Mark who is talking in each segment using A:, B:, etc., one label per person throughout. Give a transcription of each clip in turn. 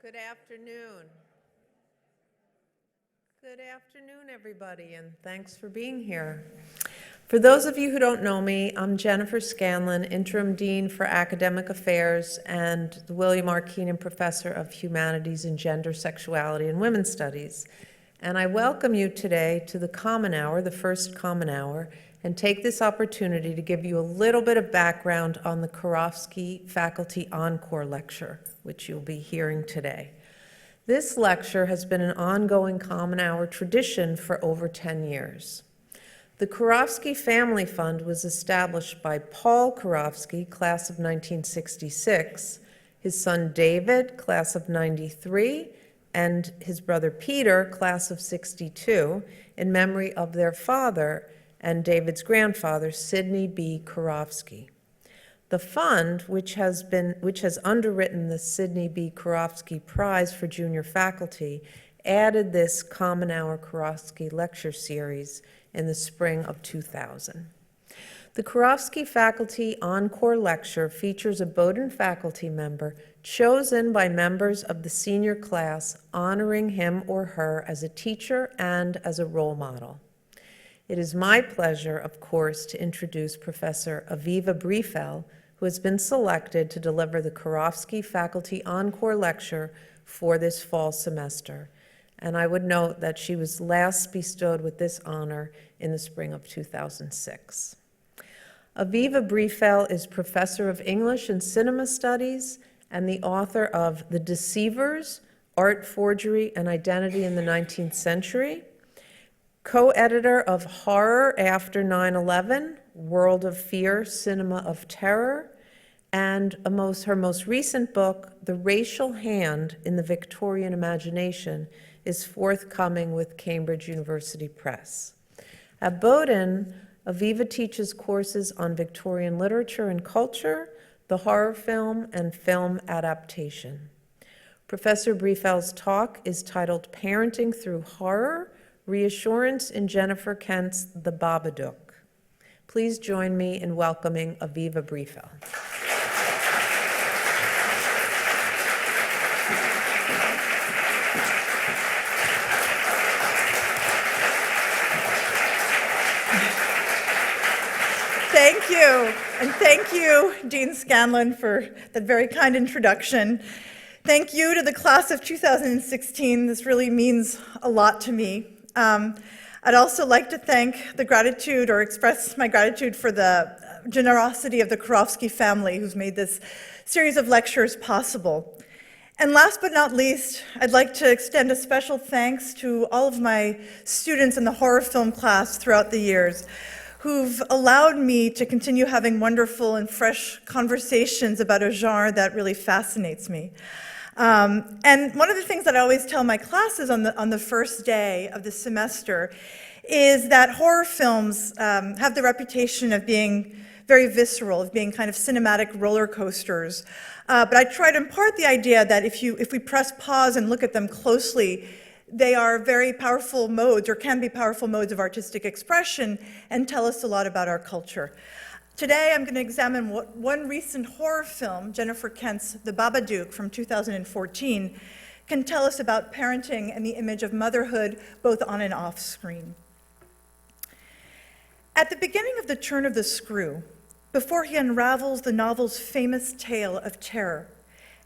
A: Good afternoon. Good afternoon, everybody, and thanks for being here. For those of you who don't know me, I'm Jennifer Scanlon, Interim Dean for Academic Affairs and the William R. Keenan Professor of Humanities and Gender, Sexuality, and Women's Studies. And I welcome you today to the Common Hour, the first Common Hour, and take this opportunity to give you a little bit of background on the Kurofsky Faculty Encore Lecture, which you'll be hearing today. This lecture has been an ongoing Common Hour tradition for over 10 years. The Kurofsky Family Fund was established by Paul Kurofsky, class of 1966, his son David, class of 93, and his brother Peter, class of 62, in memory of their father and David's grandfather, Sidney B. Kurofsky. The fund, which has underwritten the Sidney B. Kurofsky Prize for Junior Faculty, added this Common Hour Kurofsky Lecture Series in the spring of 2000. The Kurofsky Faculty Encore Lecture features a Bowdoin faculty member chosen by members of the senior class, honoring him or her as a teacher and as a role model. It is my pleasure, of course, to introduce Professor Aviva Briefel, who has been selected to deliver the Kurofsky Faculty Encore Lecture for this fall semester. And I would note that she was last bestowed with this honor in the spring of 2006. Aviva Briefel is Professor of English and Cinema Studies and the author of The Deceivers, Art, Forgery and Identity in the 19th Century, co-editor of Horror After 9/11, World of Fear, Cinema of Terror, and her most recent book, The Racial Hand in the Victorian Imagination, is forthcoming with Cambridge University Press. At Bowdoin, Aviva teaches courses on Victorian literature and culture, the horror film, and film adaptation. Professor Briefel's talk is titled Parenting Through Horror, Reassurance in Jennifer Kent's The Babadook. Please join me in welcoming Aviva Briefel.
B: Thank you, and thank you, Dean Scanlon, for that very kind introduction. Thank you to the class of 2016. This really means a lot to me. I'd also like to express my gratitude for the generosity of the Kurofsky family who's made this series of lectures possible. And last but not least, I'd like to extend a special thanks to all of my students in the horror film class throughout the years who've allowed me to continue having wonderful and fresh conversations about a genre that really fascinates me. And one of the things that I always tell my classes on the first day of the semester is that horror films have the reputation of being very visceral, of being kind of cinematic roller coasters. But I try to impart the idea that if we press pause and look at them closely, they are very powerful modes, or can be powerful modes of artistic expression, and tell us a lot about our culture. Today, I'm going to examine what one recent horror film, Jennifer Kent's The Babadook from 2014, can tell us about parenting and the image of motherhood, both on and off screen. At the beginning of The Turn of the Screw, before he unravels the novel's famous tale of terror,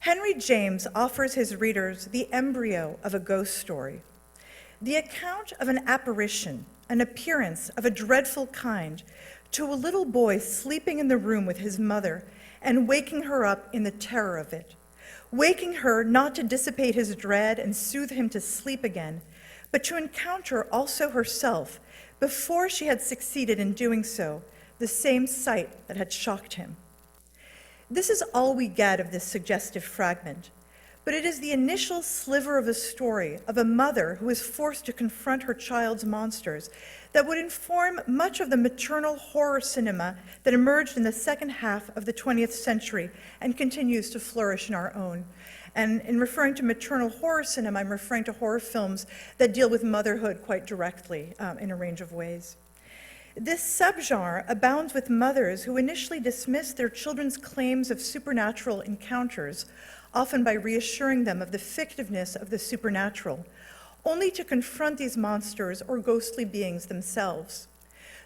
B: Henry James offers his readers the embryo of a ghost story, the account of an apparition, an appearance of a dreadful kind, to a little boy sleeping in the room with his mother and waking her up in the terror of it, waking her not to dissipate his dread and soothe him to sleep again, but to encounter also herself, before she had succeeded in doing so, the same sight that had shocked him. This is all we get of this suggestive fragment, but it is the initial sliver of a story of a mother who is forced to confront her child's monsters that would inform much of the maternal horror cinema that emerged in the second half of the 20th century and continues to flourish in our own. And in referring to maternal horror cinema, I'm referring to horror films that deal with motherhood quite directly in a range of ways. This subgenre abounds with mothers who initially dismiss their children's claims of supernatural encounters, often by reassuring them of the fictiveness of the supernatural, only to confront these monsters or ghostly beings themselves.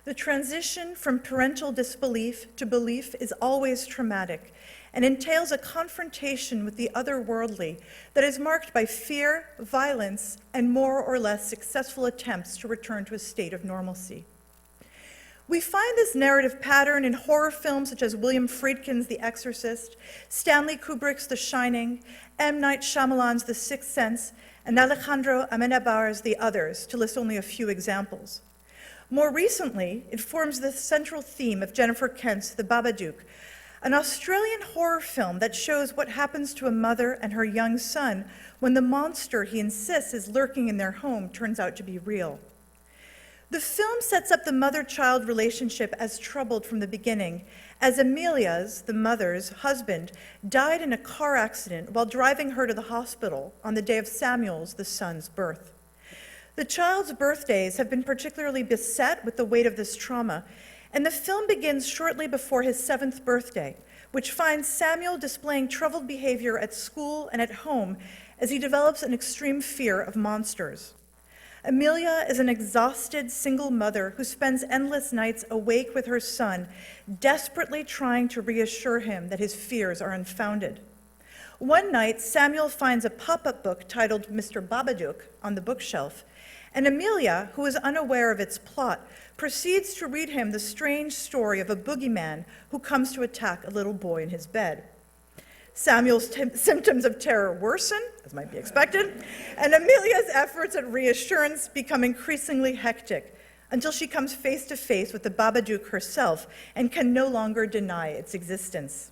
B: The transition from parental disbelief to belief is always traumatic and entails a confrontation with the otherworldly that is marked by fear, violence, and more or less successful attempts to return to a state of normalcy. We find this narrative pattern in horror films such as William Friedkin's The Exorcist, Stanley Kubrick's The Shining, M. Night Shyamalan's The Sixth Sense, and Alejandro Amenabar's The Others, to list only a few examples. More recently, it forms the central theme of Jennifer Kent's The Babadook, an Australian horror film that shows what happens to a mother and her young son when the monster he insists is lurking in their home turns out to be real. The film sets up the mother-child relationship as troubled from the beginning, as Amelia's, the mother's, husband died in a car accident while driving her to the hospital on the day of Samuel's, the son's, birth. The child's birthdays have been particularly beset with the weight of this trauma, and the film begins shortly before his 7th birthday, which finds Samuel displaying troubled behavior at school and at home as he develops an extreme fear of monsters. Amelia is an exhausted single mother who spends endless nights awake with her son, desperately trying to reassure him that his fears are unfounded. One night, Samuel finds a pop-up book titled Mr. Babadook on the bookshelf, and Amelia, who is unaware of its plot, proceeds to read him the strange story of a boogeyman who comes to attack a little boy in his bed. Samuel's symptoms of terror worsen, as might be expected, and Amelia's efforts at reassurance become increasingly hectic until she comes face to face with the Babadook herself and can no longer deny its existence.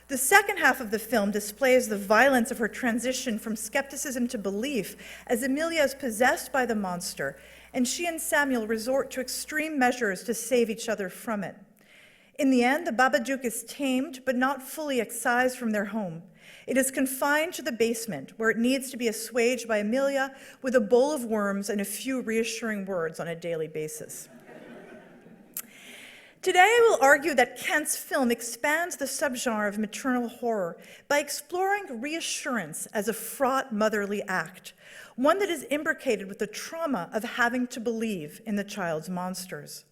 B: The second half of the film displays the violence of her transition from skepticism to belief as Amelia is possessed by the monster, and she and Samuel resort to extreme measures to save each other from it. In the end, the Babadook is tamed but not fully excised from their home. It is confined to the basement, where it needs to be assuaged by Amelia with a bowl of worms and a few reassuring words on a daily basis. Today, I will argue that Kent's film expands the subgenre of maternal horror by exploring reassurance as a fraught motherly act, one that is imbricated with the trauma of having to believe in the child's monsters.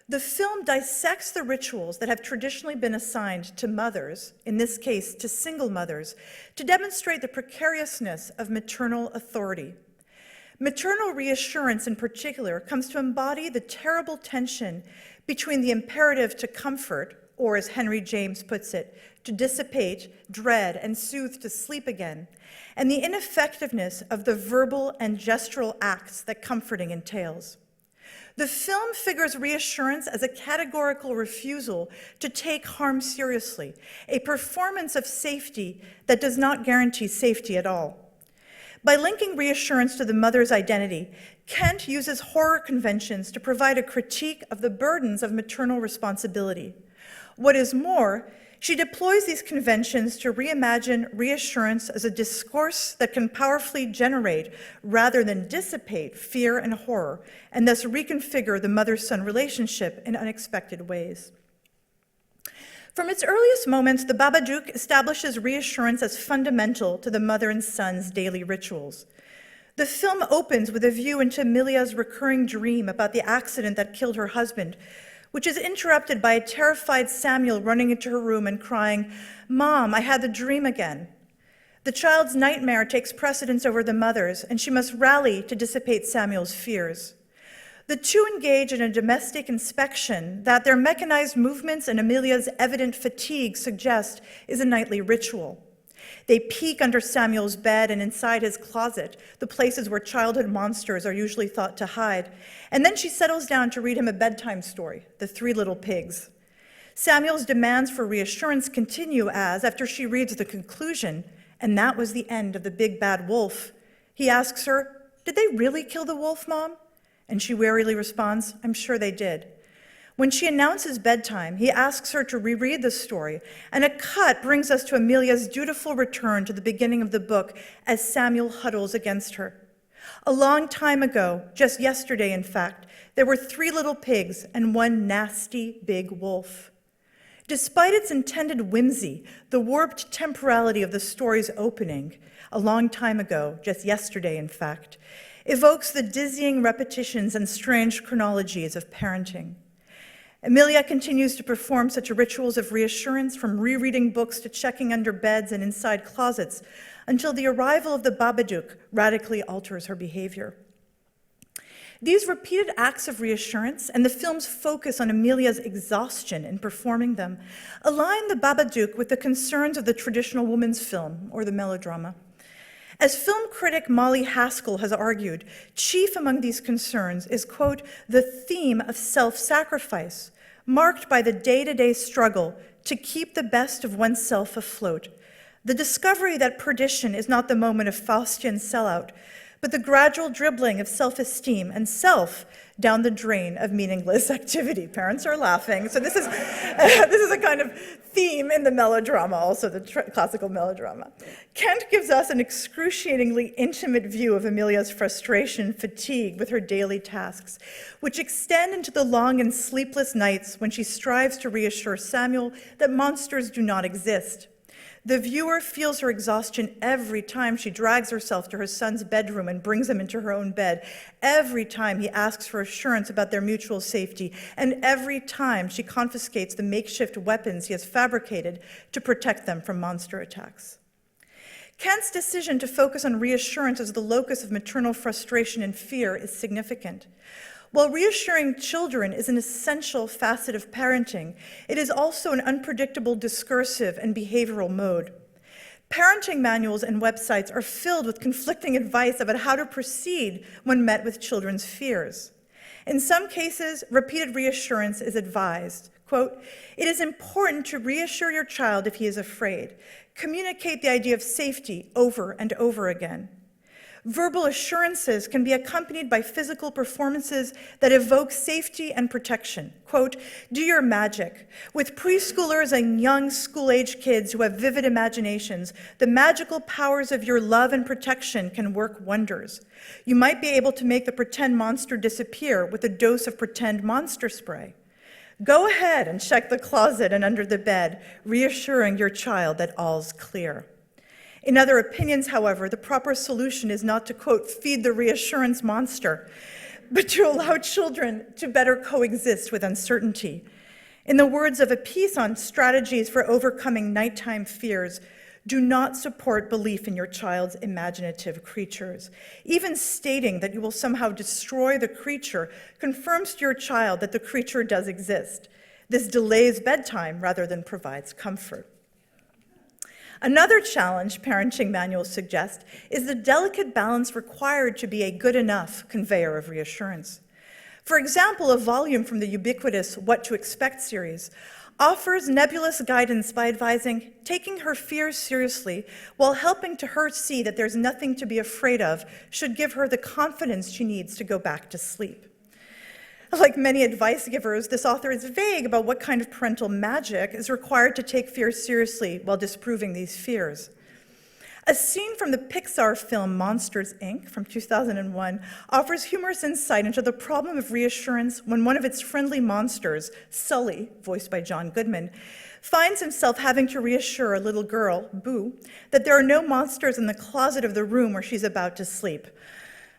B: The film dissects the rituals that have traditionally been assigned to mothers, in this case to single mothers, to demonstrate the precariousness of maternal authority. Maternal reassurance in particular comes to embody the terrible tension between the imperative to comfort, or as Henry James puts it, to dissipate, dread, and soothe to sleep again, and the ineffectiveness of the verbal and gestural acts that comforting entails. The film figures reassurance as a categorical refusal to take harm seriously, a performance of safety that does not guarantee safety at all. By linking reassurance to the mother's identity, Kent uses horror conventions to provide a critique of the burdens of maternal responsibility. What is more, she deploys these conventions to reimagine reassurance as a discourse that can powerfully generate, rather than dissipate, fear and horror, and thus reconfigure the mother-son relationship in unexpected ways. From its earliest moments, the Babadook establishes reassurance as fundamental to the mother and son's daily rituals. The film opens with a view into Amelia's recurring dream about the accident that killed her husband, which is interrupted by a terrified Samuel running into her room and crying, "Mom, I had the dream again." The child's nightmare takes precedence over the mother's, and she must rally to dissipate Samuel's fears. The two engage in a domestic inspection that their mechanized movements and Amelia's evident fatigue suggest is a nightly ritual. They peek under Samuel's bed and inside his closet, the places where childhood monsters are usually thought to hide, and then she settles down to read him a bedtime story, The Three Little Pigs. Samuel's demands for reassurance continue as, after she reads the conclusion, "And that was the end of the big bad wolf," he asks her, "Did they really kill the wolf, Mom?" And she wearily responds, "I'm sure they did." When she announces bedtime, he asks her to reread the story, and a cut brings us to Amelia's dutiful return to the beginning of the book as Samuel huddles against her. A long time ago, just yesterday in fact, there were 3 little pigs and 1 nasty big wolf. Despite its intended whimsy, the warped temporality of the story's opening, a long time ago, just yesterday in fact, evokes the dizzying repetitions and strange chronologies of parenting. Amelia continues to perform such rituals of reassurance, from rereading books to checking under beds and inside closets, until the arrival of the Babadook radically alters her behavior. These repeated acts of reassurance and the film's focus on Amelia's exhaustion in performing them align the Babadook with the concerns of the traditional woman's film, or the melodrama. As film critic Molly Haskell has argued, chief among these concerns is, quote, the theme of self-sacrifice, marked by the day-to-day struggle to keep the best of oneself afloat, the discovery that perdition is not the moment of Faustian sellout, but the gradual dribbling of self-esteem and self down the drain of meaningless activity. Parents are laughing. So this is a kind of theme in the melodrama, also the classical melodrama. Kent gives us an excruciatingly intimate view of Amelia's frustration and fatigue with her daily tasks, which extend into the long and sleepless nights when she strives to reassure Samuel that monsters do not exist. The viewer feels her exhaustion every time she drags herself to her son's bedroom and brings him into her own bed, every time he asks for assurance about their mutual safety, and every time she confiscates the makeshift weapons he has fabricated to protect them from monster attacks. Kent's decision to focus on reassurance as the locus of maternal frustration and fear is significant. While reassuring children is an essential facet of parenting, it is also an unpredictable discursive and behavioral mode. Parenting manuals and websites are filled with conflicting advice about how to proceed when met with children's fears. In some cases, repeated reassurance is advised. Quote, it is important to reassure your child if he is afraid. Communicate the idea of safety over and over again. Verbal assurances can be accompanied by physical performances that evoke safety and protection. Quote, do your magic. With preschoolers and young school-age kids who have vivid imaginations, the magical powers of your love and protection can work wonders. You might be able to make the pretend monster disappear with a dose of pretend monster spray. Go ahead and check the closet and under the bed, reassuring your child that all's clear. In other opinions, however, the proper solution is not to, quote, feed the reassurance monster, but to allow children to better coexist with uncertainty. In the words of a piece on strategies for overcoming nighttime fears, do not support belief in your child's imaginative creatures. Even stating that you will somehow destroy the creature confirms to your child that the creature does exist. This delays bedtime rather than provides comfort. Another challenge parenting manuals suggest is the delicate balance required to be a good enough conveyor of reassurance. For example, a volume from the ubiquitous What to Expect series offers nebulous guidance by advising taking her fears seriously while helping to her see that there's nothing to be afraid of should give her the confidence she needs to go back to sleep. Like many advice givers, this author is vague about what kind of parental magic is required to take fears seriously while disproving these fears. A scene from the Pixar film Monsters, Inc. from 2001 offers humorous insight into the problem of reassurance when one of its friendly monsters, Sully, voiced by John Goodman, finds himself having to reassure a little girl, Boo, that there are no monsters in the closet of the room where she's about to sleep.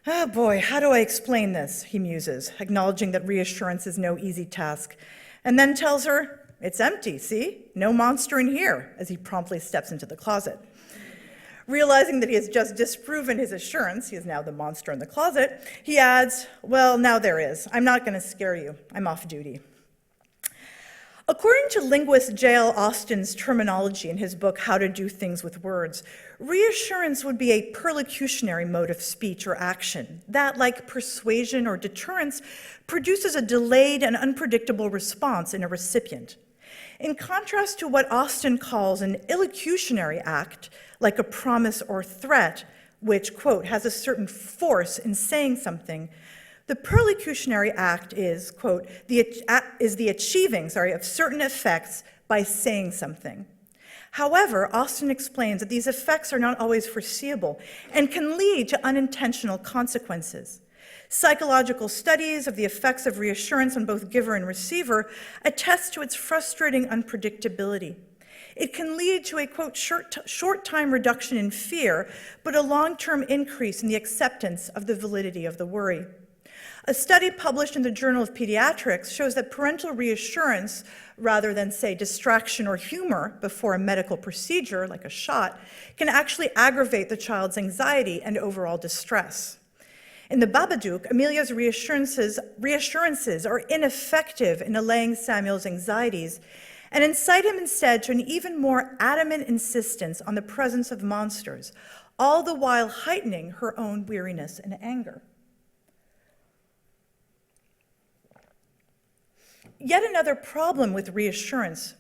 B: Oh boy, how do I explain this, he muses, acknowledging that reassurance is no easy task, and then tells her, it's empty, see? No monster in here, as he promptly steps into the closet. Realizing that he has just disproven his assurance, he is now the monster in the closet, he adds, well, now there is. I'm not going to scare you. I'm off duty. According to linguist J.L. Austin's terminology in his book, How to Do Things with Words, reassurance would be a perlocutionary mode of speech or action that, like persuasion or deterrence, produces a delayed and unpredictable response in a recipient. In contrast to what Austin calls an illocutionary act, like a promise or threat, which, quote, has a certain force in saying something, the perlocutionary act is, quote, the achieving of certain effects by saying something. However, Austin explains that these effects are not always foreseeable and can lead to unintentional consequences. Psychological studies of the effects of reassurance on both giver and receiver attest to its frustrating unpredictability. It can lead to a, quote, short-time reduction in fear, but a long-term increase in the acceptance of the validity of the worry. A study published in the Journal of Pediatrics shows that parental reassurance, rather than, say, distraction or humor before a medical procedure, like a shot, can actually aggravate the child's anxiety and overall distress. In the Babadook, Amelia's reassurances are ineffective in allaying Samuel's anxieties and incite him instead to an even more adamant insistence on the presence of monsters, all the while heightening her own weariness and anger. Yet another problem with reassurance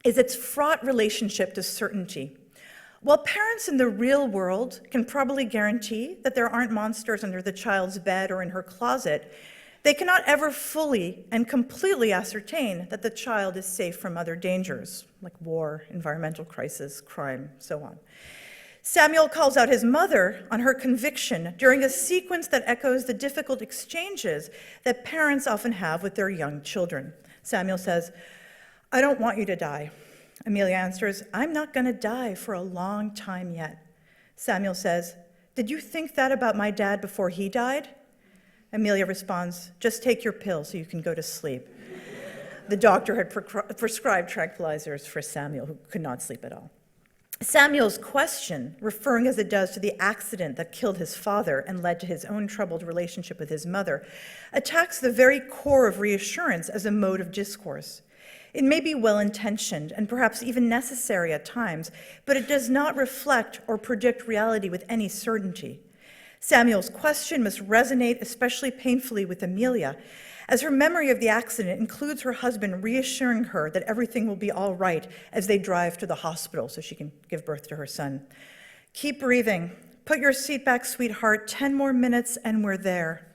B: is its fraught relationship to certainty. While parents in the real world can probably guarantee that there aren't monsters under the child's bed or in her closet, they cannot ever fully and completely ascertain that the child is safe from other dangers, like war, environmental crisis, crime, so on. Samuel calls out his mother on her conviction during a sequence that echoes the difficult exchanges that parents often have with their young children. Samuel says, "I don't want you to die." Amelia answers, "I'm not going to die for a long time yet." Samuel says, "Did you think that about my dad before he died?" Amelia responds, "Just take your pill so you can go to sleep." The doctor had prescribed tranquilizers for Samuel, who could not sleep at all. Samuel's question, referring as it does to the accident that killed his father and led to his own troubled relationship with his mother, attacks the very core of reassurance as a mode of discourse. It may be well-intentioned and perhaps even necessary at times, but it does not reflect or predict reality with any certainty. Samuel's question must resonate especially painfully with Amelia, as her memory of the accident includes her husband reassuring her that everything will be all right as they drive to the hospital so she can give birth to her son. "Keep breathing. Put your seat back, sweetheart. 10 more minutes and we're there."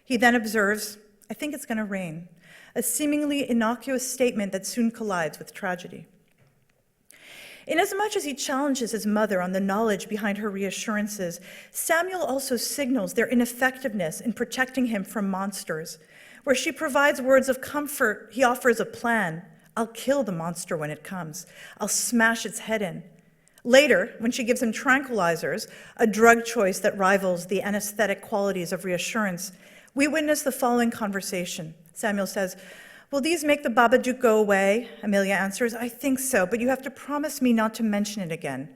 B: He then observes, "I think it's going to rain," a seemingly innocuous statement that soon collides with tragedy. Inasmuch as he challenges his mother on the knowledge behind her reassurances, Samuel also signals their ineffectiveness in protecting him from monsters. Where she provides words of comfort, he offers a plan. "I'll kill the monster when it comes. I'll smash its head in." Later, when she gives him tranquilizers, a drug choice that rivals the anesthetic qualities of reassurance, we witness the following conversation. Samuel says, "Will these make the Babadook go away?" Amelia answers, "I think so, but you have to promise me not to mention it again."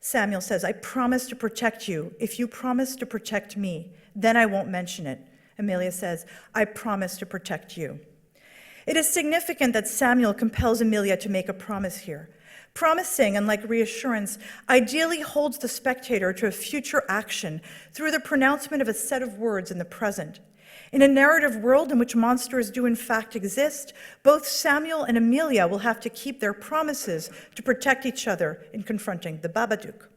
B: Samuel says, "I promise to protect you if you promise to protect me. Then I won't mention it." Amelia says, "I promise to protect you." It is significant that Samuel compels Amelia to make a promise here. Promising, unlike reassurance, ideally holds the spectator to a future action through the pronouncement of a set of words in the present. In a narrative world in which monsters do in fact exist, both Samuel and Amelia will have to keep their promises to protect each other in confronting the Babadook.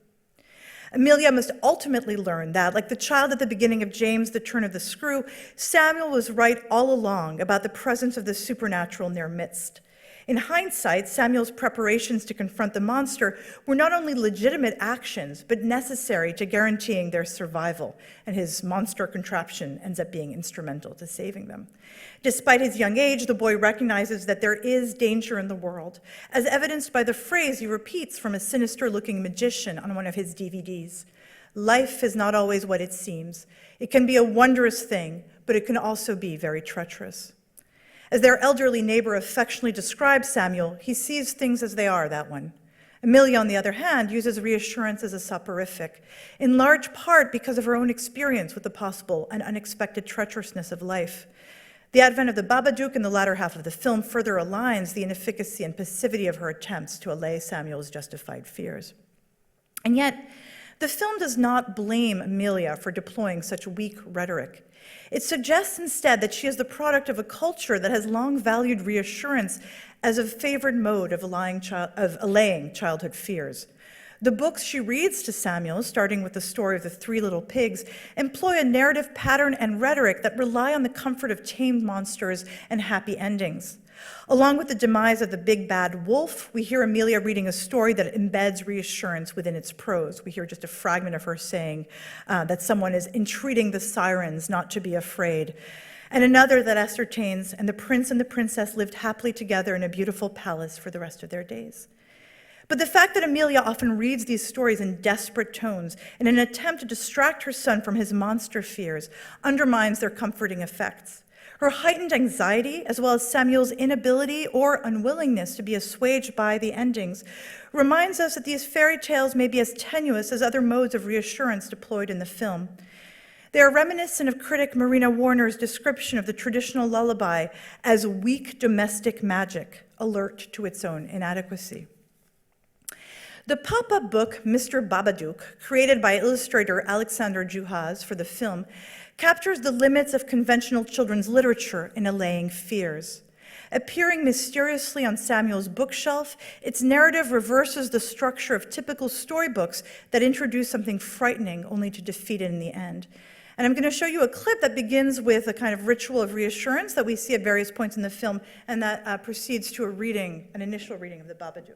B: Amelia must ultimately learn that, like the child at the beginning of James, The Turn of the Screw, Samuel was right all along about the presence of the supernatural in their midst. In hindsight, Samuel's preparations to confront the monster were not only legitimate actions, but necessary to guaranteeing their survival, and his monster contraption ends up being instrumental to saving them. Despite his young age, the boy recognizes that there is danger in the world, as evidenced by the phrase he repeats from a sinister-looking magician on one of his DVDs. "Life is not always what it seems. It can be a wondrous thing, but it can also be very treacherous." As their elderly neighbor affectionately describes Samuel, he sees things as they are, that one. Amelia, on the other hand, uses reassurance as a soporific, in large part because of her own experience with the possible and unexpected treacherousness of life. The advent of the Babadook in the latter half of the film further aligns the inefficacy and passivity of her attempts to allay Samuel's justified fears. And yet, the film does not blame Amelia for deploying such weak rhetoric. It suggests instead that she is the product of a culture that has long valued reassurance as a favored mode of allaying childhood fears. The books she reads to Samuel, starting with the story of the 3 little pigs, employ a narrative pattern and rhetoric that rely on the comfort of tamed monsters and happy endings. Along with the demise of the big bad wolf, we hear Amelia reading a story that embeds reassurance within its prose. We hear just a fragment of her saying that someone is entreating the sirens not to be afraid. And another that ascertains, and the prince and the princess lived happily together in a beautiful palace for the rest of their days. But the fact that Amelia often reads these stories in desperate tones in an attempt to distract her son from his monster fears undermines their comforting effects. Her heightened anxiety, as well as Samuel's inability or unwillingness to be assuaged by the endings, reminds us that these fairy tales may be as tenuous as other modes of reassurance deployed in the film. They are reminiscent of critic Marina Warner's description of the traditional lullaby as weak domestic magic, alert to its own inadequacy. The pop-up book, Mr. Babadook, created by illustrator Alexander Juhas for the film, captures the limits of conventional children's literature in allaying fears. Appearing mysteriously on Samuel's bookshelf, its narrative reverses the structure of typical storybooks that introduce something frightening only to defeat it in the end. And I'm going to show you a clip that begins with a kind of ritual of reassurance that we see at various points in the film, and that proceeds to an initial reading of the Babadook.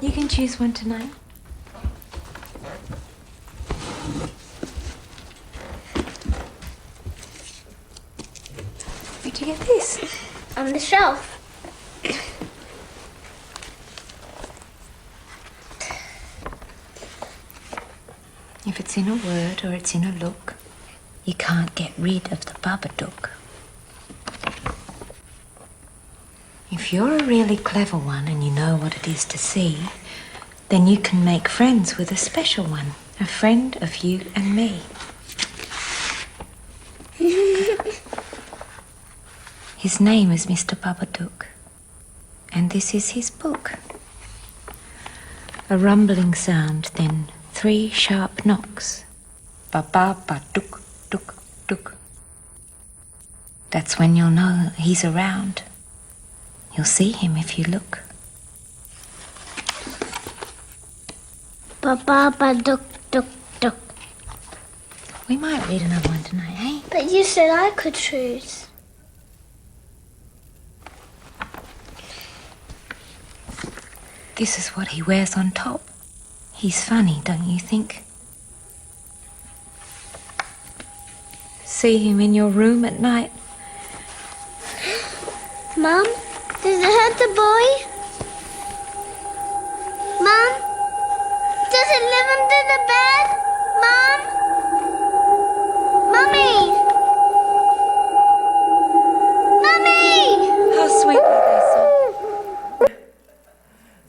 C: You can choose one tonight. Where'd you get this?
D: On the shelf.
C: If it's in a word or it's in a look, you can't get rid of the Babadook. If you're a really clever one and you know what it is to see, then you can make friends with a special one, a friend of you and me. His name is Mr. Babadook, and this is his book. A rumbling sound, then 3 sharp knocks. Babadook, dook, dook. That's when you'll know he's around. You'll see him if you look.
D: Babadook, dook, dook.
C: We might read another one tonight, eh?
D: But you said I could choose.
C: This is what he wears on top. He's funny, don't you think? See him in your room at night.
D: Mum, does it hurt the boy? Mum, does it live under the bed? Mum? Mummy! Mummy!
C: How sweet are they, son?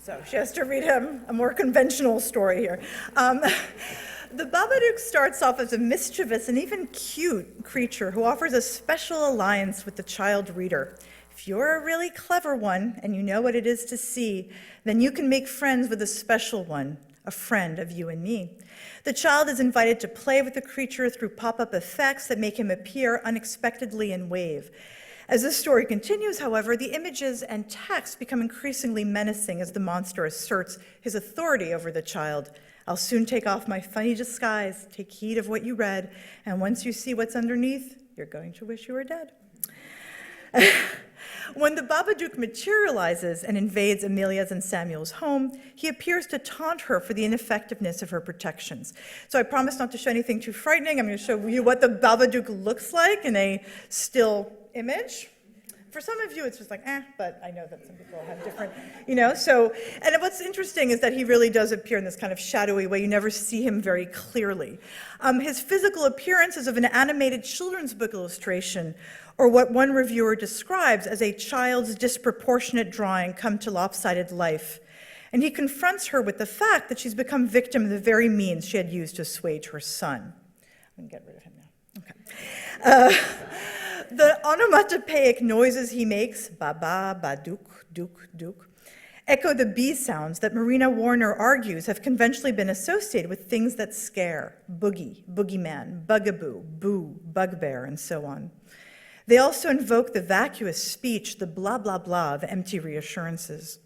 B: So she has to read him a more conventional story here. The Babadook starts off as a mischievous and even cute creature who offers a special alliance with the child reader. If you're a really clever one and you know what it is to see, then you can make friends with a special one, a friend of you and me. The child is invited to play with the creature through pop-up effects that make him appear unexpectedly and wave. As this story continues, however, the images and text become increasingly menacing as the monster asserts his authority over the child. I'll soon take off my funny disguise, take heed of what you read, and once you see what's underneath, you're going to wish you were dead. When the Babadook materializes and invades Amelia's and Samuel's home, he appears to taunt her for the ineffectiveness of her protections. So I promise not to show anything too frightening. I'm going to show you what the Babadook looks like in a still image. For some of you, it's just like, but I know that some people have different, so, and what's interesting is that he really does appear in this kind of shadowy way. You never see him very clearly. His physical appearance is of an animated children's book illustration, or what one reviewer describes as a child's disproportionate drawing come to lopsided life. And he confronts her with the fact that she's become victim of the very means she had used to assuage her son. I'm going to get rid of him now. Okay. The onomatopoeic noises he makes, ba-ba, ba-dook, dook, dook, echo the bee sounds that Marina Warner argues have conventionally been associated with things that scare, boogie, boogeyman, bugaboo, boo, bugbear, and so on. They also invoke the vacuous speech, the blah, blah, blah of empty reassurances.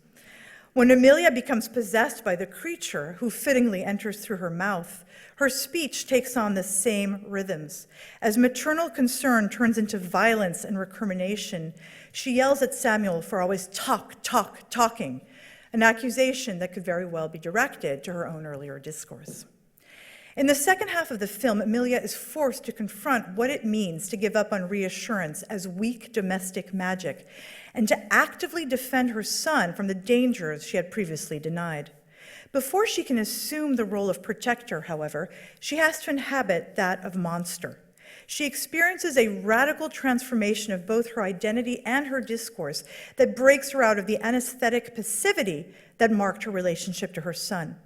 B: When Amelia becomes possessed by the creature who fittingly enters through her mouth, her speech takes on the same rhythms. As maternal concern turns into violence and recrimination, she yells at Samuel for always talking, an accusation that could very well be directed to her own earlier discourse. In the second half of the film, Amelia is forced to confront what it means to give up on reassurance as weak domestic magic and to actively defend her son from the dangers she had previously denied. Before she can assume the role of protector, however, she has to inhabit that of monster. She experiences a radical transformation of both her identity and her discourse that breaks her out of the anesthetic passivity that marked her relationship to her son.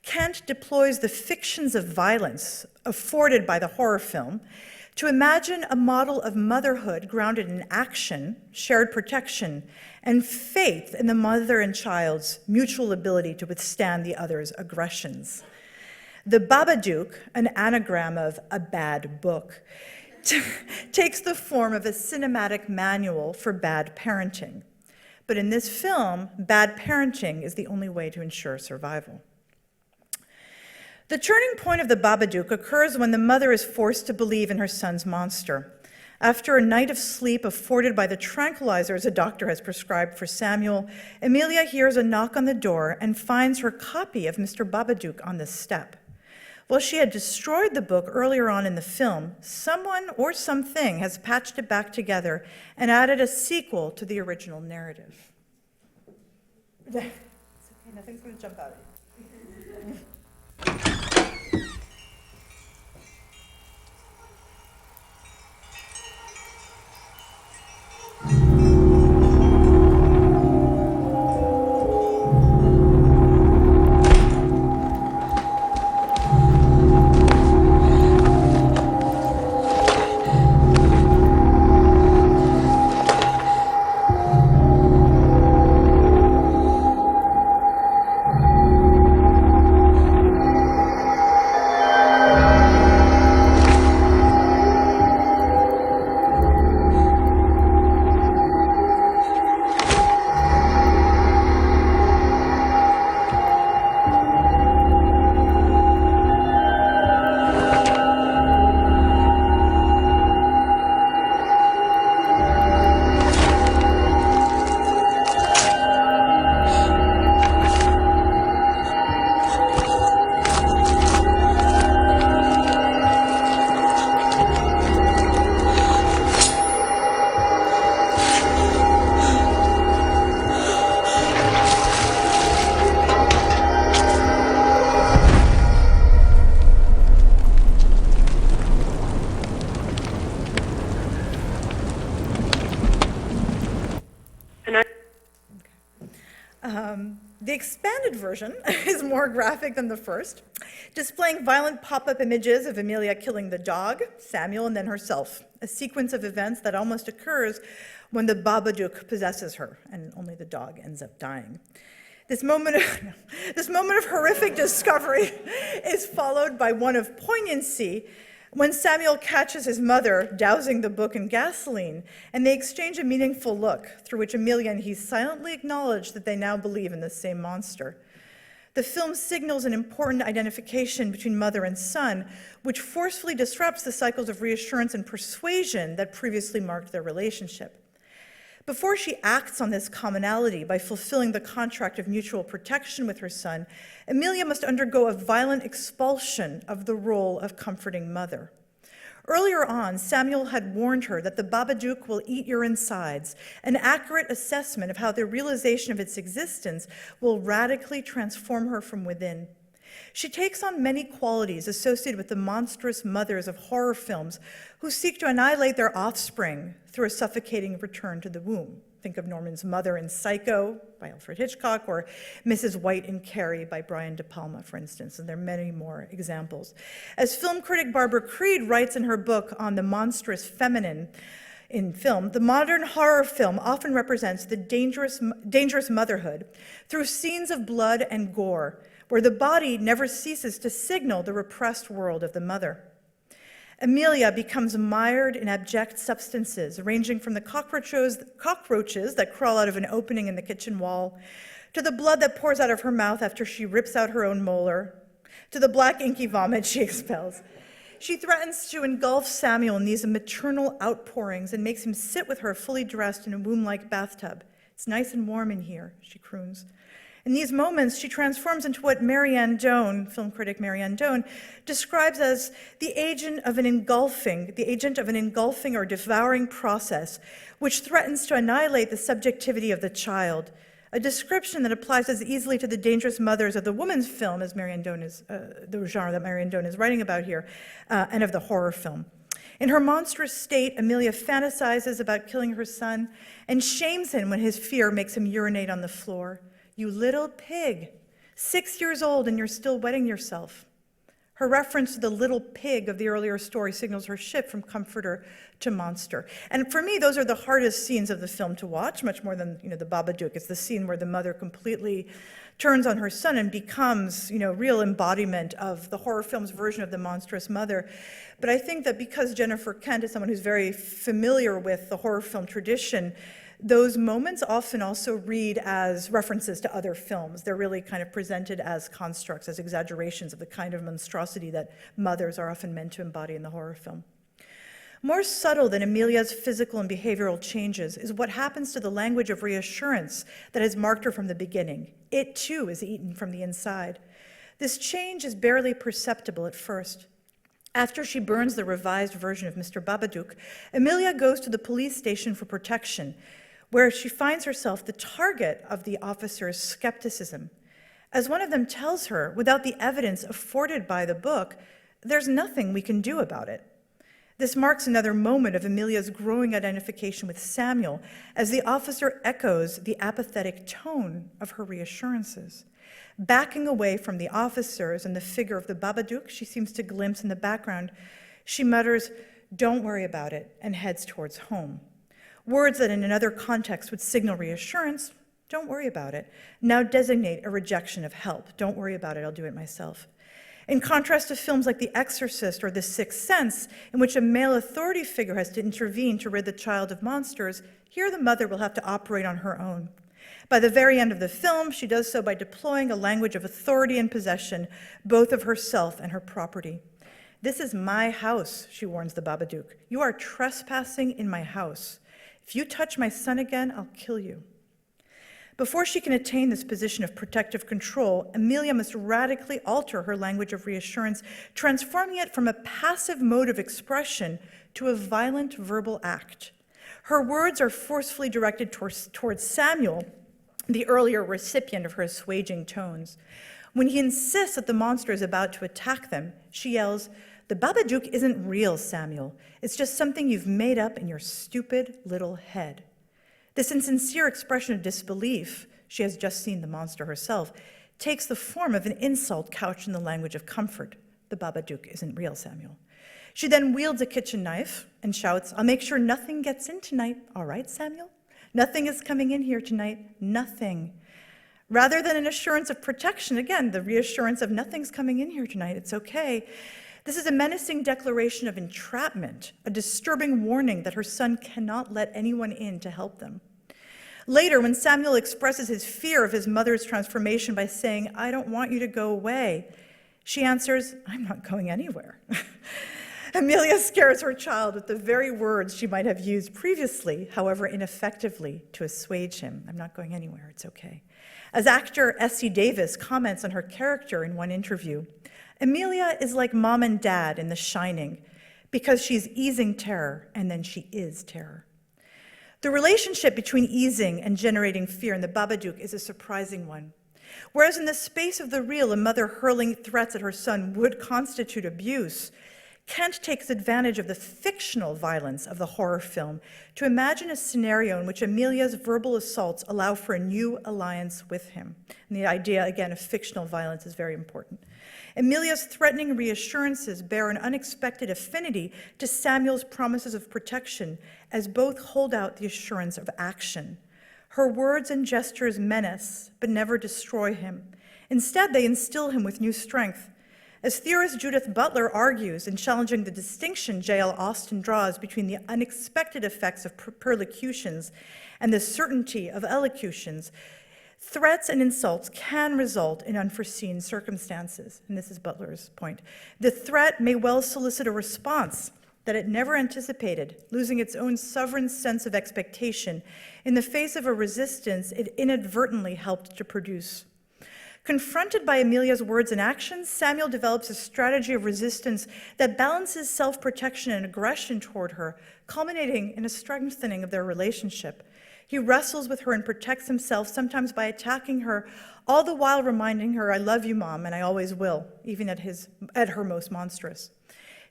B: Kent deploys the fictions of violence afforded by the horror film to imagine a model of motherhood grounded in action, shared protection, and faith in the mother and child's mutual ability to withstand the other's aggressions. The Babadook, an anagram of a bad book, takes the form of a cinematic manual for bad parenting. But in this film, bad parenting is the only way to ensure survival. The turning point of the Babadook occurs when the mother is forced to believe in her son's monster. After a night of sleep afforded by the tranquilizers a doctor has prescribed for Samuel, Amelia hears a knock on the door and finds her copy of Mr. Babadook on the step. While she had destroyed the book earlier on in the film, someone or something has patched it back together and added a sequel to the original narrative. It's okay, nothing's going to jump out at you. The expanded version is more graphic than the first, displaying violent pop-up images of Amelia killing the dog, Samuel, and then herself, a sequence of events that almost occurs when the Babadook possesses her, and only the dog ends up dying. This moment of horrific discovery is followed by one of poignancy when Samuel catches his mother dousing the book in gasoline, and they exchange a meaningful look through which Amelia and he silently acknowledge that they now believe in the same monster. The film signals an important identification between mother and son, which forcefully disrupts the cycles of reassurance and persuasion that previously marked their relationship. Before she acts on this commonality by fulfilling the contract of mutual protection with her son, Amelia must undergo a violent expulsion of the role of comforting mother. Earlier on, Samuel had warned her that the Babadook will eat your insides, an accurate assessment of how the realization of its existence will radically transform her from within. She takes on many qualities associated with the monstrous mothers of horror films who seek to annihilate their offspring through a suffocating return to the womb. Think of Norman's mother in Psycho by Alfred Hitchcock, or Mrs. White in Carrie by Brian De Palma, for instance, and there are many more examples. As film critic Barbara Creed writes in her book on the monstrous feminine in film, the modern horror film often represents the dangerous motherhood through scenes of blood and gore, where the body never ceases to signal the repressed world of the mother. Amelia becomes mired in abject substances, ranging from the cockroaches that crawl out of an opening in the kitchen wall, to the blood that pours out of her mouth after she rips out her own molar, to the black inky vomit she expels. She threatens to engulf Samuel in these maternal outpourings and makes him sit with her fully dressed in a womb-like bathtub. "It's nice and warm in here," she croons. In these moments, she transforms into what Marianne Doan, film critic Marianne Doan, describes as the agent of an engulfing or devouring process, which threatens to annihilate the subjectivity of the child, a description that applies as easily to the dangerous mothers of the woman's film, as Marianne Doan is, the genre that Marianne Doan is writing about here, and of the horror film. In her monstrous state, Amelia fantasizes about killing her son and shames him when his fear makes him urinate on the floor. "You little pig, 6 years old and you're still wetting yourself." Her reference to the little pig of the earlier story signals her shift from comforter to monster. And for me, those are the hardest scenes of the film to watch, much more than, the Babadook. It's the scene where the mother completely turns on her son and becomes, real embodiment of the horror film's version of the monstrous mother. But I think that because Jennifer Kent is someone who's very familiar with the horror film tradition, those moments often also read as references to other films. They're really kind of presented as constructs, as exaggerations of the kind of monstrosity that mothers are often meant to embody in the horror film. More subtle than Amelia's physical and behavioral changes is what happens to the language of reassurance that has marked her from the beginning. It, too, is eaten from the inside. This change is barely perceptible at first. After she burns the revised version of Mr. Babadook, Amelia goes to the police station for protection, where she finds herself the target of the officer's skepticism. As one of them tells her, without the evidence afforded by the book, there's nothing we can do about it. This marks another moment of Amelia's growing identification with Samuel, as the officer echoes the apathetic tone of her reassurances. Backing away from the officers and the figure of the Babadook she seems to glimpse in the background, she mutters, "Don't worry about it," and heads towards home. Words that in another context would signal reassurance, "Don't worry about it," now designate a rejection of help. "Don't worry about it, I'll do it myself." In contrast to films like The Exorcist or The Sixth Sense, in which a male authority figure has to intervene to rid the child of monsters, here the mother will have to operate on her own. By the very end of the film, she does so by deploying a language of authority and possession, both of herself and her property. "This is my house," she warns the Babadook. "You are trespassing in my house. If you touch my son again, I'll kill you." Before she can attain this position of protective control, Amelia must radically alter her language of reassurance, transforming it from a passive mode of expression to a violent verbal act. Her words are forcefully directed towards Samuel, the earlier recipient of her assuaging tones. When he insists that the monster is about to attack them, she yells, "The Babadook isn't real, Samuel. It's just something you've made up in your stupid little head." This insincere expression of disbelief, she has just seen the monster herself, takes the form of an insult couched in the language of comfort. "The Babadook isn't real, Samuel." She then wields a kitchen knife and shouts, "I'll make sure nothing gets in tonight. All right, Samuel? Nothing is coming in here tonight. Nothing." Rather than an assurance of protection, again, the reassurance of nothing's coming in here tonight, it's okay. This is a menacing declaration of entrapment, a disturbing warning that her son cannot let anyone in to help them. Later, when Samuel expresses his fear of his mother's transformation by saying, "I don't want you to go away," she answers, "I'm not going anywhere." Amelia scares her child with the very words she might have used previously, however ineffectively, to assuage him. "I'm not going anywhere, it's okay." As actor Essie Davis comments on her character in one interview, Amelia is like mom and dad in The Shining, because she's easing terror, and then she is terror. The relationship between easing and generating fear in the Babadook is a surprising one. Whereas in the space of the real, a mother hurling threats at her son would constitute abuse, Kent takes advantage of the fictional violence of the horror film to imagine a scenario in which Amelia's verbal assaults allow for a new alliance with him. And the idea, again, of fictional violence is very important. Amelia's threatening reassurances bear an unexpected affinity to Samuel's promises of protection, as both hold out the assurance of action. Her words and gestures menace, but never destroy him. Instead, they instill him with new strength. As theorist Judith Butler argues in challenging the distinction J.L. Austin draws between the unexpected effects of perlocutions and the certainty of elocutions, threats and insults can result in unforeseen circumstances, and this is Butler's point. The threat may well solicit a response that it never anticipated, losing its own sovereign sense of expectation in the face of a resistance it inadvertently helped to produce. Confronted by Amelia's words and actions, Samuel develops a strategy of resistance that balances self-protection and aggression toward her, culminating in a strengthening of their relationship. He wrestles with her and protects himself, sometimes by attacking her, all the while reminding her, "I love you, Mom, and I always will," even at her most monstrous.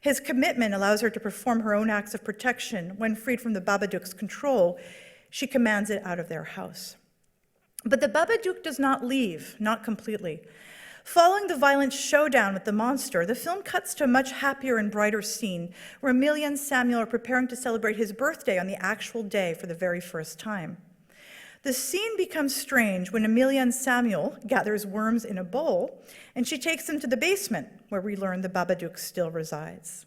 B: His commitment allows her to perform her own acts of protection. When freed from the Babadook's control, she commands it out of their house. But the Babadook does not leave, not completely. Following the violent showdown with the monster, the film cuts to a much happier and brighter scene where Amelia and Samuel are preparing to celebrate his birthday on the actual day for the very first time. The scene becomes strange when Amelia and Samuel gathers worms in a bowl, and she takes them to the basement, where we learn the Babadook still resides.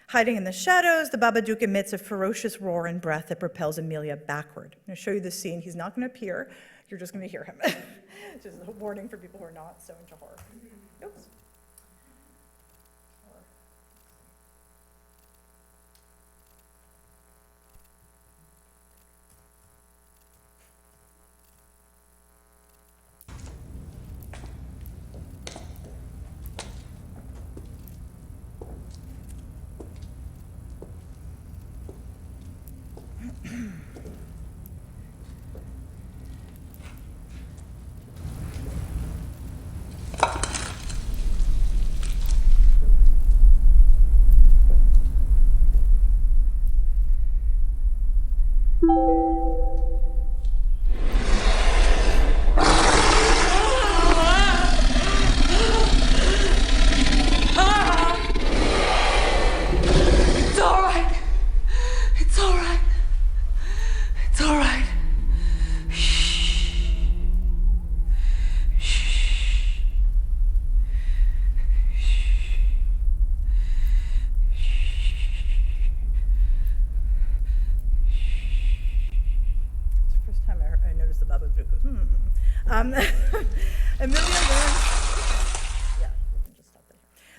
B: Hiding in the shadows, the Babadook emits a ferocious roar and breath that propels Amelia backward. I'm going to show you the scene. He's not going to appear. You're just going to hear him. Just a warning for people who are not so into horror. Oops.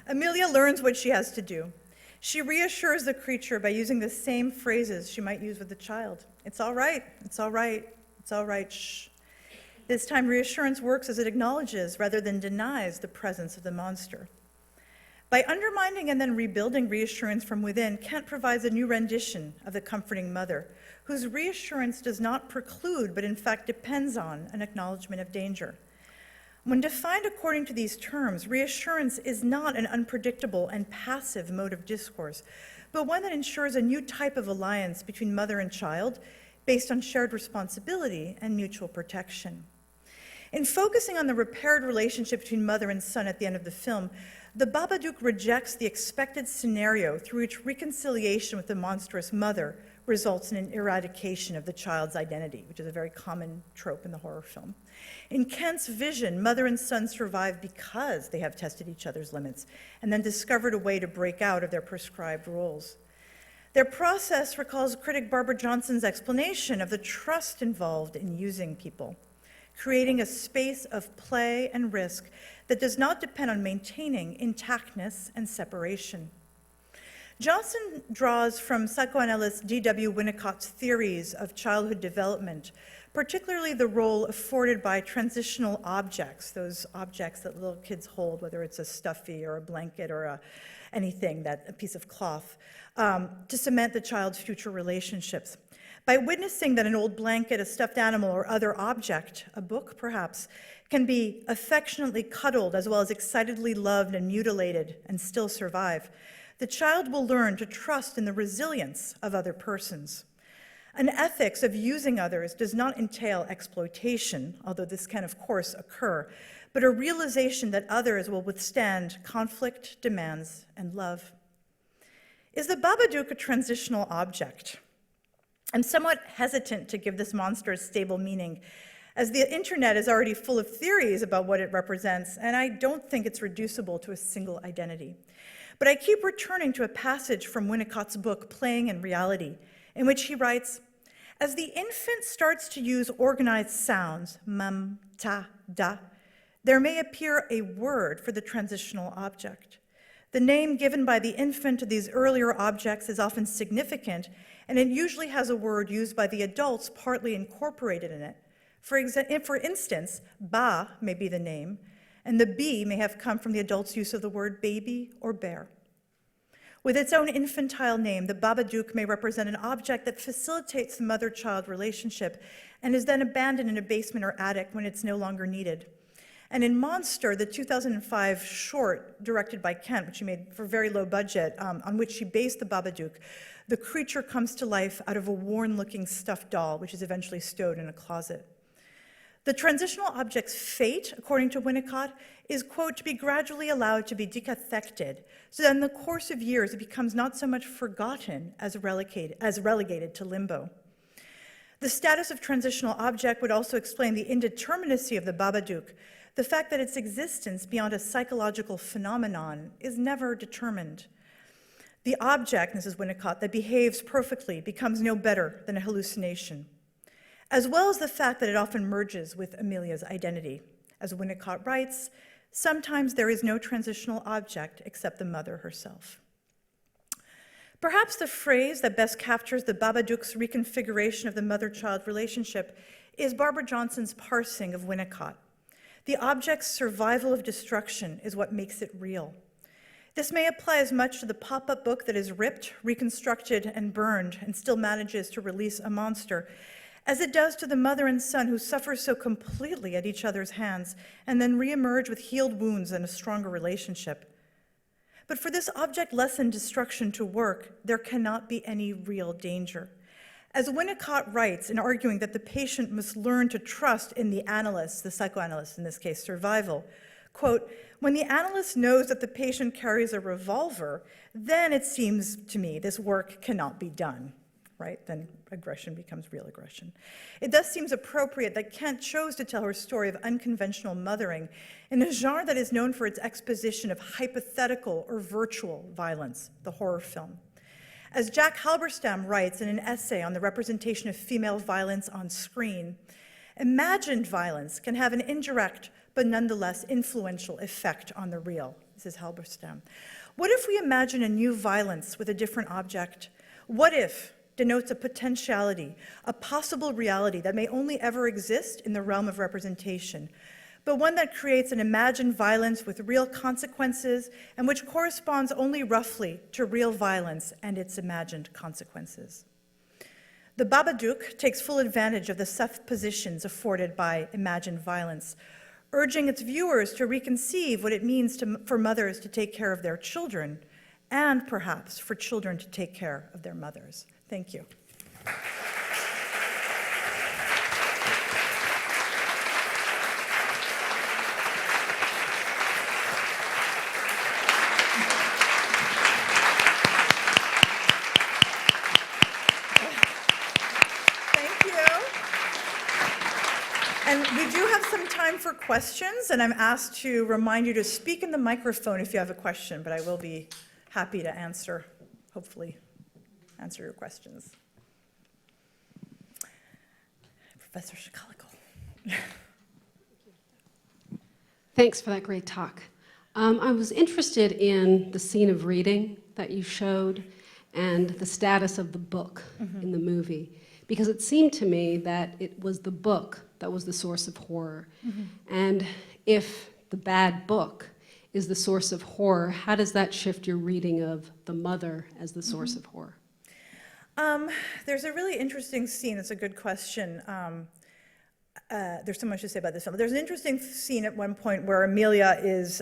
B: Amelia learns what she has to do. She reassures the creature by using the same phrases she might use with a child. It's all right, it's all right, it's all right, shh. This time reassurance works as it acknowledges rather than denies the presence of the monster. By undermining and then rebuilding reassurance from within, Kent provides a new rendition of the comforting mother, whose reassurance does not preclude, but in fact depends on, an acknowledgement of danger. When defined according to these terms, reassurance is not an unpredictable and passive mode of discourse, but one that ensures a new type of alliance between mother and child based on shared responsibility and mutual protection. In focusing on the repaired relationship between mother and son at the end of the film, the Babadook rejects the expected scenario through which reconciliation with the monstrous mother results in an eradication of the child's identity, which is a very common trope in the horror film. In Kent's vision, mother and son survive because they have tested each other's limits and then discovered a way to break out of their prescribed roles. Their process recalls critic Barbara Johnson's explanation of the trust involved in using people, creating a space of play and risk that does not depend on maintaining intactness and separation. Johnson draws from psychoanalyst D.W. Winnicott's theories of childhood development, particularly the role afforded by transitional objects, those objects that little kids hold, whether it's a stuffy or a blanket or a piece of cloth, to cement the child's future relationships. By witnessing that an old blanket, a stuffed animal, or other object, a book perhaps, can be affectionately cuddled as well as excitedly loved and mutilated and still survive, the child will learn to trust in the resilience of other persons. An ethics of using others does not entail exploitation, although this can, of course, occur, but a realization that others will withstand conflict, demands, and love. Is the Babadook a transitional object? I'm somewhat hesitant to give this monster a stable meaning, as the internet is already full of theories about what it represents, and I don't think it's reducible to a single identity. But I keep returning to a passage from Winnicott's book, Playing in Reality, in which he writes, as the infant starts to use organized sounds, mum, ta, da, there may appear a word for the transitional object. The name given by the infant to these earlier objects is often significant, and it usually has a word used by the adults partly incorporated in it. For instance, ba may be the name, and the B may have come from the adult's use of the word baby or bear. With its own infantile name, the Babadook may represent an object that facilitates the mother-child relationship and is then abandoned in a basement or attic when it's no longer needed. And in Monster, the 2005 short directed by Kent, which he made for very low budget, on which he based the Babadook, the creature comes to life out of a worn-looking stuffed doll, which is eventually stowed in a closet. The transitional object's fate, according to Winnicott, is, quote, to be gradually allowed to be decathected, so that in the course of years it becomes not so much forgotten as relegated to limbo. The status of transitional object would also explain the indeterminacy of the Babadook, the fact that its existence beyond a psychological phenomenon is never determined. The object, this is Winnicott, that behaves perfectly becomes no better than a hallucination, as well as the fact that it often merges with Amelia's identity. As Winnicott writes, sometimes there is no transitional object except the mother herself. Perhaps the phrase that best captures the Babadook's reconfiguration of the mother-child relationship is Barbara Johnson's parsing of Winnicott. The object's survival of destruction is what makes it real. This may apply as much to the pop-up book that is ripped, reconstructed, and burned, and still manages to release a monster, as it does to the mother and son who suffer so completely at each other's hands and then reemerge with healed wounds and a stronger relationship. But for this object lesson destruction to work, there cannot be any real danger. As Winnicott writes in arguing that the patient must learn to trust in the analyst, the psychoanalyst, in this case, survival, quote, when the analyst knows that the patient carries a revolver, then it seems to me this work cannot be done, right? Then aggression becomes real aggression. It thus seems appropriate that Kent chose to tell her story of unconventional mothering in a genre that is known for its exposition of hypothetical or virtual violence, the horror film. As Jack Halberstam writes in an essay on the representation of female violence on screen, imagined violence can have an indirect but nonetheless influential effect on the real. This is Halberstam. What if we imagine a new violence with a different object? What if denotes a potentiality, a possible reality that may only ever exist in the realm of representation, but one that creates an imagined violence with real consequences and which corresponds only roughly to real violence and its imagined consequences. The Babadook takes full advantage of the soft positions afforded by imagined violence, urging its viewers to reconceive what it means for mothers to take care of their children, and perhaps for children to take care of their mothers. Thank you. And we do have some time for questions, and I'm asked to remind you to speak in the microphone if you have a question, but I will be happy to answer, hopefully, answer your questions. Professor Shikalico.
E: Thanks for that great talk. I was interested in the scene of reading that you showed and the status of the book in the movie, because it seemed to me that it was the book that was the source of horror. And if the bad book is the source of horror, how does that shift your reading of the mother as the source of horror?
B: There's a really interesting scene. It's a good question. There's so much to say about this film. There's an interesting scene at one point where Amelia is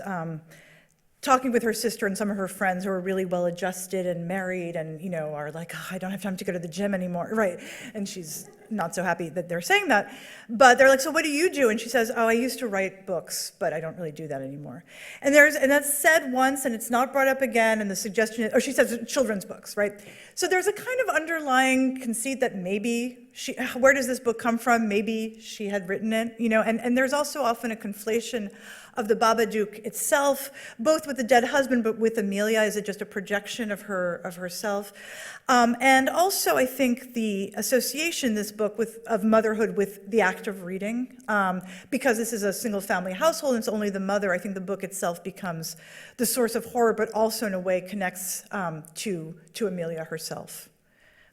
B: talking with her sister and some of her friends who are really well-adjusted and married and, you know, are like, oh, I don't have time to go to the gym anymore, right? And she's not so happy that they're saying that. But they're like, so what do you do? And she says, oh, I used to write books, but I don't really do that anymore. And that's said once, and it's not brought up again, and the suggestion, or she says children's books, right? So there's a kind of underlying conceit that maybe where does this book come from? Maybe she had written it, and there's also often a conflation of the Babadook itself, both with the dead husband, but with Amelia. Is it just a projection of herself? And also, I think the association in this book of motherhood with the act of reading, because this is a single-family household and it's only the mother. I think the book itself becomes the source of horror, but also in a way connects to Amelia herself.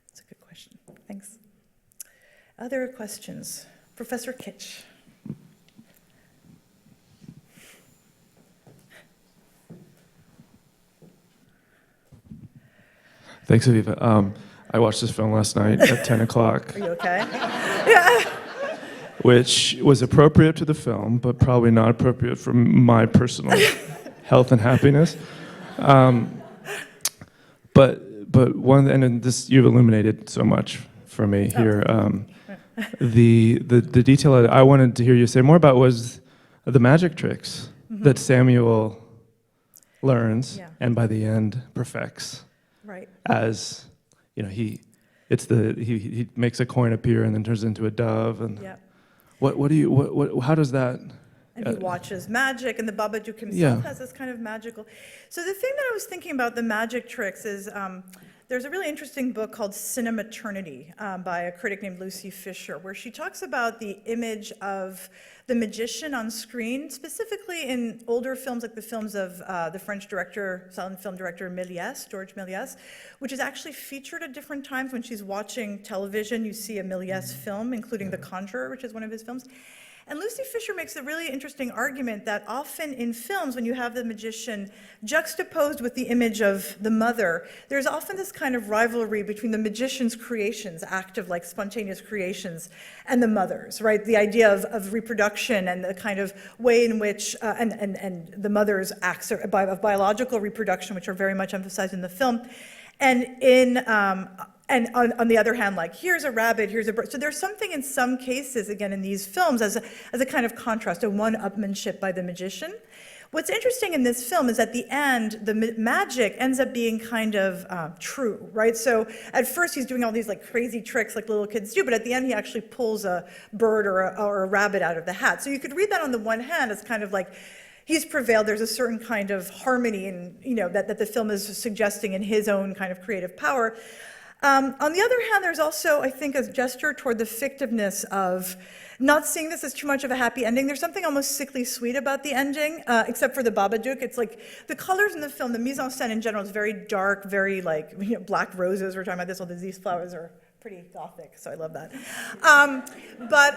B: That's a good question. Thanks. Other questions? Professor Kitch.
F: Thanks, Aviva. I watched this film last night at 10 o'clock.
B: Are you okay? Yeah.
F: Which was appropriate to the film, but probably not appropriate for my personal health and happiness. But one, and this you've illuminated so much for me here. The detail I wanted to hear you say more about was the magic tricks that Samuel learns, and by the end perfects.
B: Right.
F: As he makes a coin appear and then turns it into a dove, and how does that?
B: And he watches magic, and the Babadook himself has this kind of magical. So the thing that I was thinking about the magic tricks is there's a really interesting book called Cinematernity by a critic named Lucy Fisher, where she talks about the image of the magician on screen, specifically in older films like the films of the French director, silent film director Georges Méliès, which is actually featured at different times. When she's watching television, you see a Méliès film, including The Conjurer, which is one of his films. And Lucy Fisher makes a really interesting argument that often in films, when you have the magician juxtaposed with the image of the mother, there's often this kind of rivalry between the magician's creations, active, like spontaneous creations, and the mother's, right? The idea of reproduction and the kind of way in which, and the mother's acts of biological reproduction, which are very much emphasized in the film. And on the other hand, like, here's a rabbit, here's a bird. So there's something in some cases, again, in these films, as a kind of contrast, a one-upmanship by the magician. What's interesting in this film is at the end, the magic ends up being kind of true, right? So at first he's doing all these like crazy tricks like little kids do, but at the end he actually pulls a bird or a rabbit out of the hat. So you could read that on the one hand as kind of like, he's prevailed, there's a certain kind of harmony in, that the film is suggesting in his own kind of creative power. On the other hand, there's also, I think, a gesture toward the fictiveness of not seeing this as too much of a happy ending. There's something almost sickly sweet about the ending, except for the Babadook. It's like the colors in the film, the mise-en-scène in general is very dark, very like, black roses. We're talking about this, all these flowers are pretty gothic, so I love that. But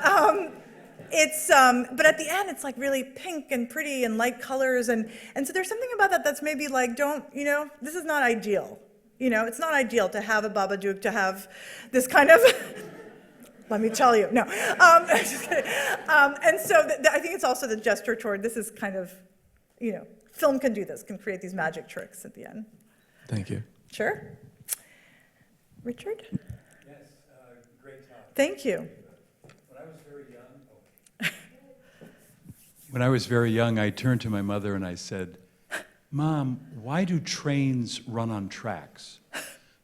B: at the end, it's like really pink and pretty and light colors, and so there's something about that that's maybe like, this is not ideal. It's not ideal to have a Babadook, to have this kind of, let me tell you, no. Just kidding. And so I think it's also the gesture toward this is kind of, film can do this, can create these magic tricks at the end.
F: Thank you.
B: Sure. Richard?
G: Yes, great talk.
B: Thank you.
G: When I was very young, I turned to my mother and I said, Mom, why do trains run on tracks?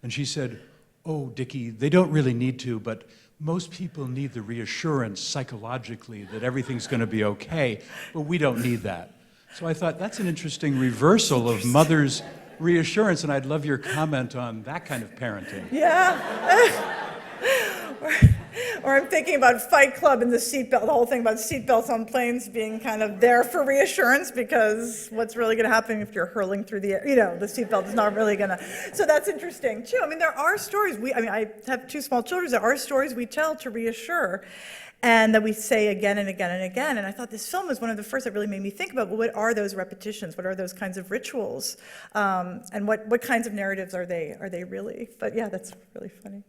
G: And she said, oh, Dickie, they don't really need to, but most people need the reassurance psychologically that everything's going to be okay, but we don't need that. So I thought, that's an interesting reversal of mother's reassurance, and I'd love your comment on that kind of parenting.
B: Yeah. Or I'm thinking about Fight Club and the seatbelt, the whole thing about seatbelts on planes being kind of there for reassurance, because what's really going to happen if you're hurling through the air? The seatbelt is not really going to. So that's interesting too. I mean, there are stories. I have two small children. There are stories we tell to reassure, and that we say again and again and again. And I thought this film was one of the first that really made me think about, well, what are those repetitions? What are those kinds of rituals? And what kinds of narratives are they really? But yeah, that's really funny.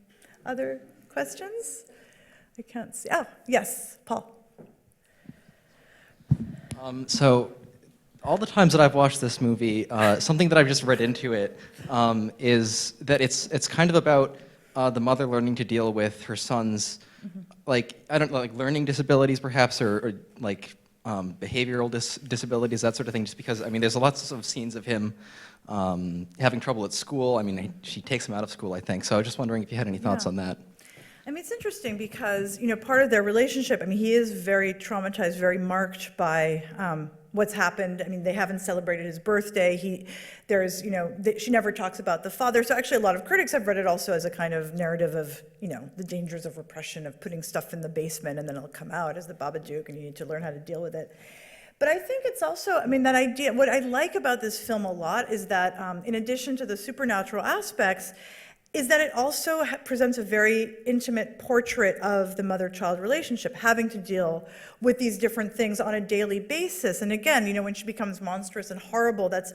B: Other questions? I can't see. Oh, yes, Paul.
H: So all the times that I've watched this movie, something that I've just read into it is that it's kind of about the mother learning to deal with her son's like, I don't know, like learning disabilities perhaps, or like behavioral disabilities, that sort of thing, just because, I mean, there's lots of scenes of him having trouble at school. I mean, she takes him out of school, I think. So I was just wondering if you had any thoughts on that.
B: I mean, it's interesting because, part of their relationship, I mean, he is very traumatized, very marked by what's happened. I mean, they haven't celebrated his birthday. She never talks about the father. So actually, a lot of critics have read it also as a kind of narrative of, the dangers of repression, of putting stuff in the basement, and then it'll come out as the Babadook, and you need to learn how to deal with it. But I think it's also, I mean, that idea, what I like about this film a lot is that in addition to the supernatural aspects, is that it also presents a very intimate portrait of the mother-child relationship, having to deal with these different things on a daily basis. And again, when she becomes monstrous and horrible, that's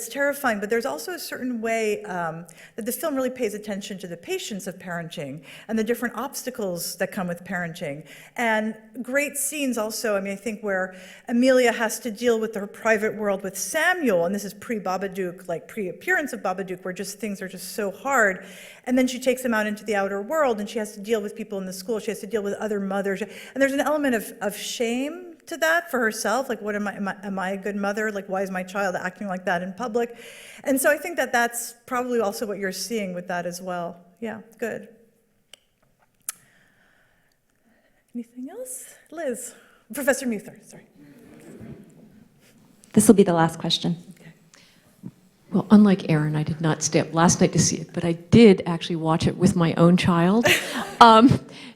B: terrifying. But there's also a certain way that the film really pays attention to the patience of parenting and the different obstacles that come with parenting. And great scenes also, I mean, I think where Amelia has to deal with her private world with Samuel, and this is pre-Babadook, like pre-appearance of Babadook, where just things are just so hard. And then she takes him out into the outer world, and she has to deal with people in the school. She has to deal with other mothers. And there's an element of shame to that for herself. Like, what am I a good mother? Like, why is my child acting like that in public? And so I think that that's probably also what you're seeing with that as well. Yeah, good. Anything else? Liz. Professor Muther, sorry.
I: This will be the last question.
J: Well, unlike Aaron, I did not stay up last night to see it, but I did actually watch it with my own child,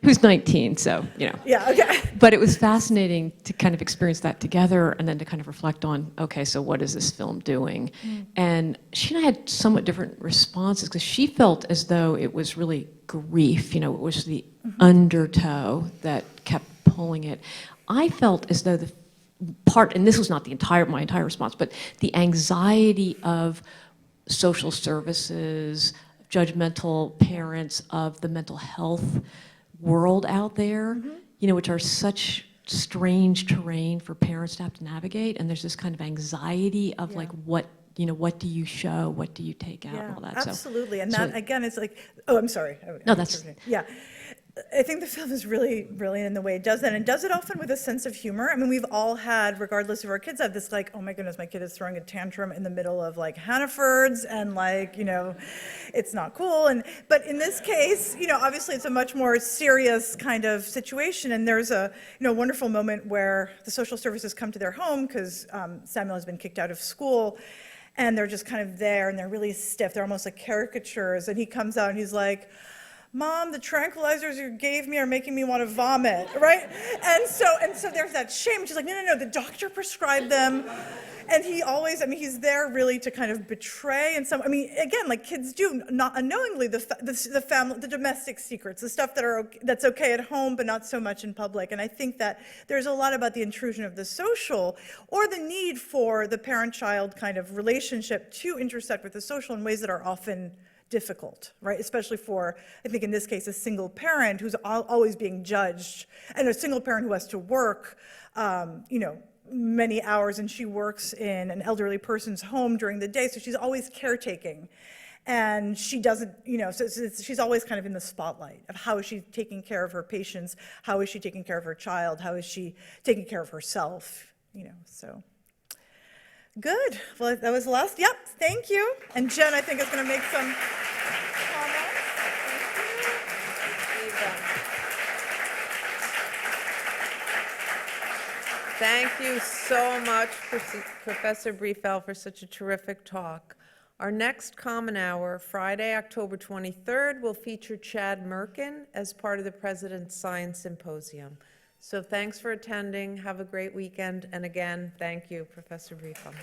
J: who's 19, so,
B: Yeah, okay.
J: But it was fascinating to kind of experience that together and then to kind of reflect on, okay, so what is this film doing? And she and I had somewhat different responses because she felt as though it was really grief, it was the undertow that kept pulling it. I felt as though the part, and this was not my entire response, but the anxiety of social services, judgmental parents, of the mental health world out there, which are such strange terrain for parents to have to navigate. And there's this kind of anxiety of like, what do you show? What do you take out? And all that.
B: Absolutely. And
J: so
B: that, again, is like, oh, I'm sorry.
J: No, that's...
B: Yeah. I think the film is really brilliant in the way it does that, and does it often with a sense of humor. I mean, we've all had, regardless of our kids, have this like, oh my goodness, my kid is throwing a tantrum in the middle of like Hannaford's, and like, it's not cool. But in this case, obviously it's a much more serious kind of situation, and there's a wonderful moment where the social services come to their home because Samuel has been kicked out of school, and they're just kind of there, and they're really stiff. They're almost like caricatures, and he comes out and he's like, Mom, the tranquilizers you gave me are making me want to vomit, right? And so there's that shame. She's like, no, the doctor prescribed them. And he always, I mean, he's there really to kind of betray. And again, like kids do, not unknowingly, the family, the domestic secrets, the stuff that's okay at home, but not so much in public. And I think that there's a lot about the intrusion of the social, or the need for the parent-child kind of relationship to intersect with the social in ways that are often difficult, right? Especially for, I think in this case, a single parent who's always being judged, and a single parent who has to work, many hours, and she works in an elderly person's home during the day, so she's always caretaking. And she doesn't, she's always kind of in the spotlight of how is she taking care of her patients, how is she taking care of her child, how is she taking care of herself, so. Good. Well, that was the last. Yep. Thank you. And Jen, I think, is going to make some comments.
A: Thank you so much, Professor Briefel, for such a terrific talk. Our next Common Hour, Friday, October 23rd, will feature Chad Merkin as part of the President's Science Symposium. So thanks for attending. Have a great weekend. And again, thank you, Professor Briefel.